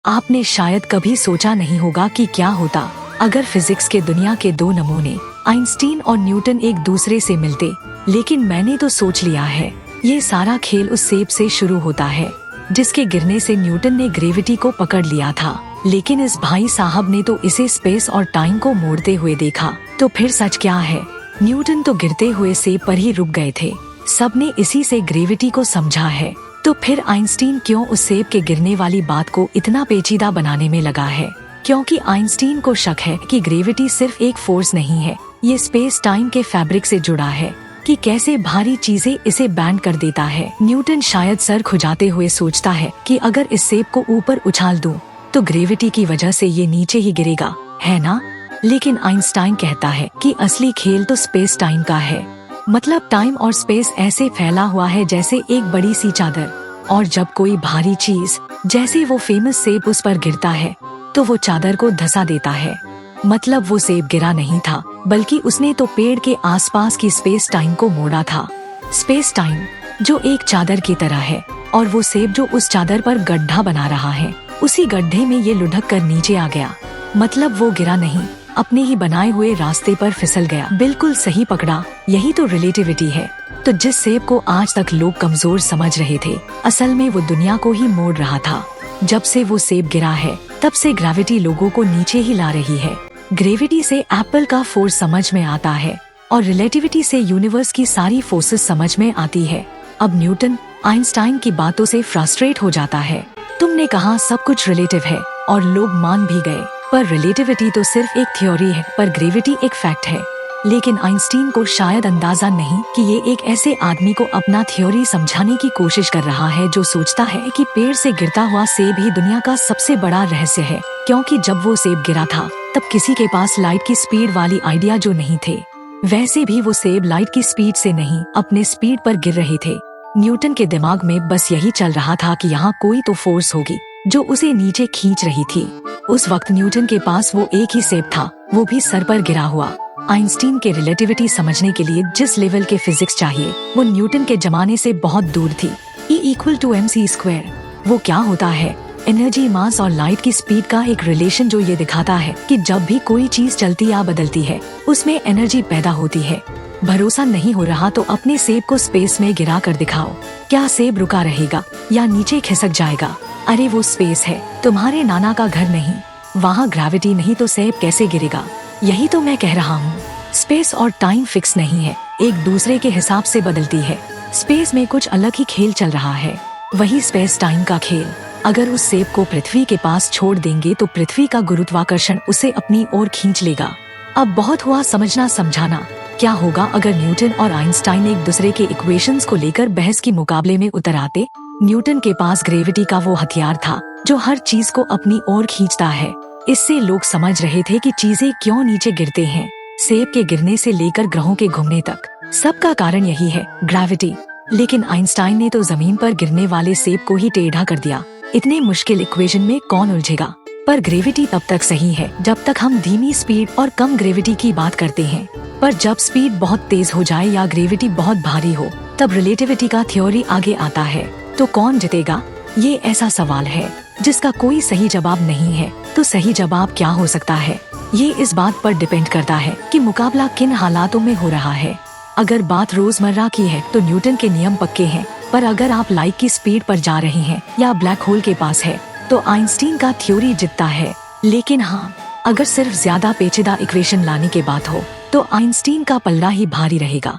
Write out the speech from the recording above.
आपने शायद कभी सोचा नहीं होगा कि क्या होता अगर फिजिक्स के दुनिया के दो नमूने आइंस्टीन और न्यूटन एक दूसरे से मिलते। लेकिन मैंने तो सोच लिया है, ये सारा खेल उस सेब से शुरू होता है जिसके गिरने से न्यूटन ने ग्रेविटी को पकड़ लिया था। लेकिन इस भाई साहब ने तो इसे स्पेस और टाइम को मोड़ते हुए देखा। तो फिर सच क्या है? न्यूटन तो गिरते हुए सेब पर ही रुक गए थे, सबने इसी से ग्रेविटी को समझा है। तो फिर आइंस्टीन क्यों उस सेब के गिरने वाली बात को इतना पेचीदा बनाने में लगा है? क्योंकि आइंस्टीन को शक है कि ग्रेविटी सिर्फ एक फोर्स नहीं है, ये स्पेस टाइम के फैब्रिक से जुड़ा है कि कैसे भारी चीजें इसे बैंड कर देता है। न्यूटन शायद सर खुजाते हुए सोचता है कि अगर इस सेब को ऊपर उछाल दूं तो ग्रेविटी की वजह से ये नीचे ही गिरेगा, है ना? लेकिन आइंस्टाइन कहता है कि असली खेल तो स्पेस टाइम का है। मतलब टाइम और स्पेस ऐसे फैला हुआ है जैसे एक बड़ी सी चादर, और जब कोई भारी चीज जैसे वो फेमस सेब उस पर गिरता है तो वो चादर को धंसा देता है। मतलब वो सेब गिरा नहीं था, बल्कि उसने तो पेड़ के आसपास की स्पेस टाइम को मोड़ा था। स्पेस टाइम जो एक चादर की तरह है, और वो सेब जो उस चादर पर गड्ढा बना रहा है, उसी गड्ढे में ये लुढ़क कर नीचे आ गया। मतलब वो गिरा नहीं, अपने ही बनाए हुए रास्ते पर फिसल गया। बिल्कुल सही पकड़ा, यही तो रिलेटिविटी है। तो जिस सेब को आज तक लोग कमजोर समझ रहे थे, असल में वो दुनिया को ही मोड़ रहा था। जब से वो सेब गिरा है, तब से ग्रेविटी लोगों को नीचे ही ला रही है। ग्रेविटी से एप्पल का फोर्स समझ में आता है, और रिलेटिविटी से यूनिवर्स की सारी फोर्सेस समझ में आती है। अब न्यूटन आइंस्टाइन की बातों से फ्रस्ट्रेट हो जाता है। तुमने कहा सब कुछ रिलेटिव है, और लोग मान भी गए। पर रिलेटिविटी तो सिर्फ एक थ्योरी है, पर ग्रेविटी एक फैक्ट है। लेकिन आइंस्टीन को शायद अंदाजा नहीं कि ये एक ऐसे आदमी को अपना थ्योरी समझाने की कोशिश कर रहा है जो सोचता है कि पेड़ से गिरता हुआ सेब ही दुनिया का सबसे बड़ा रहस्य है। क्योंकि जब वो सेब गिरा था, तब किसी के पास लाइट की स्पीड वाली आइडिया जो नहीं थे। वैसे भी वो सेब लाइट की स्पीड से नहीं, अपने स्पीड पर गिर रहे थे। न्यूटन के दिमाग में बस यही चल रहा था कि यहाँ कोई तो फोर्स होगी जो उसे नीचे खींच रही थी। उस वक्त न्यूटन के पास वो एक ही सेब था, वो भी सर पर गिरा हुआ। आइंस्टीन के रिलेटिविटी समझने के लिए जिस लेवल के फिजिक्स चाहिए, वो न्यूटन के जमाने से बहुत दूर थी। E=mc²। वो क्या होता है? एनर्जी, मास और लाइट की स्पीड का एक रिलेशन जो ये दिखाता है कि जब भी कोई चीज चलती या बदलती है, उसमें एनर्जी पैदा होती है। भरोसा नहीं हो रहा तो अपने सेब को स्पेस में गिरा कर दिखाओ। क्या सेब रुका रहेगा या नीचे खिसक जाएगा? अरे वो स्पेस है, तुम्हारे नाना का घर नहीं। वहाँ ग्रेविटी नहीं तो सेब कैसे गिरेगा? यही तो मैं कह रहा हूँ। स्पेस और टाइम फिक्स नहीं है, एक दूसरे के हिसाब से बदलती है। स्पेस में कुछ अलग ही खेल चल रहा है, वही स्पेस टाइम का खेल। अगर उस सेब को पृथ्वी के पास छोड़ देंगे तो पृथ्वी का गुरुत्वाकर्षण उसे अपनी ओर खींच लेगा। अब बहुत हुआ समझना समझाना। क्या होगा अगर न्यूटन और आइंस्टाइन एक दूसरे के इक्वेशंस को लेकर बहस के मुकाबले में उतर आते? न्यूटन के पास ग्रेविटी का वो हथियार था जो हर चीज को अपनी ओर खींचता है। इससे लोग समझ रहे थे कि चीजें क्यों नीचे गिरते हैं। सेब के गिरने से लेकर ग्रहों के घूमने तक सबका कारण यही है, ग्रेविटी। लेकिन आइंस्टाइन ने तो जमीन पर गिरने वाले सेब को ही टेढ़ा कर दिया। इतने मुश्किल इक्वेशन में कौन उलझेगा? पर ग्रेविटी तब तक सही है जब तक हम धीमी स्पीड और कम ग्रेविटी की बात करते हैं। पर जब स्पीड बहुत तेज हो जाए या ग्रेविटी बहुत भारी हो, तब रिलेटिविटी का थ्योरी आगे आता है। तो कौन जीतेगा? ये ऐसा सवाल है जिसका कोई सही जवाब नहीं है। तो सही जवाब क्या हो सकता है? ये इस बात पर डिपेंड करता है कि मुकाबला किन हालातों में हो रहा है। अगर बात रोजमर्रा की है तो न्यूटन के नियम पक्के हैं। पर अगर आप लाइट की स्पीड पर जा रहे हैं या ब्लैक होल के पास है, तो आइंस्टीन का थ्योरी जीतता है। लेकिन हाँ, अगर सिर्फ ज्यादा पेचीदा इक्वेशन लाने की बात हो, तो आइंस्टीन का पल्ला ही भारी रहेगा।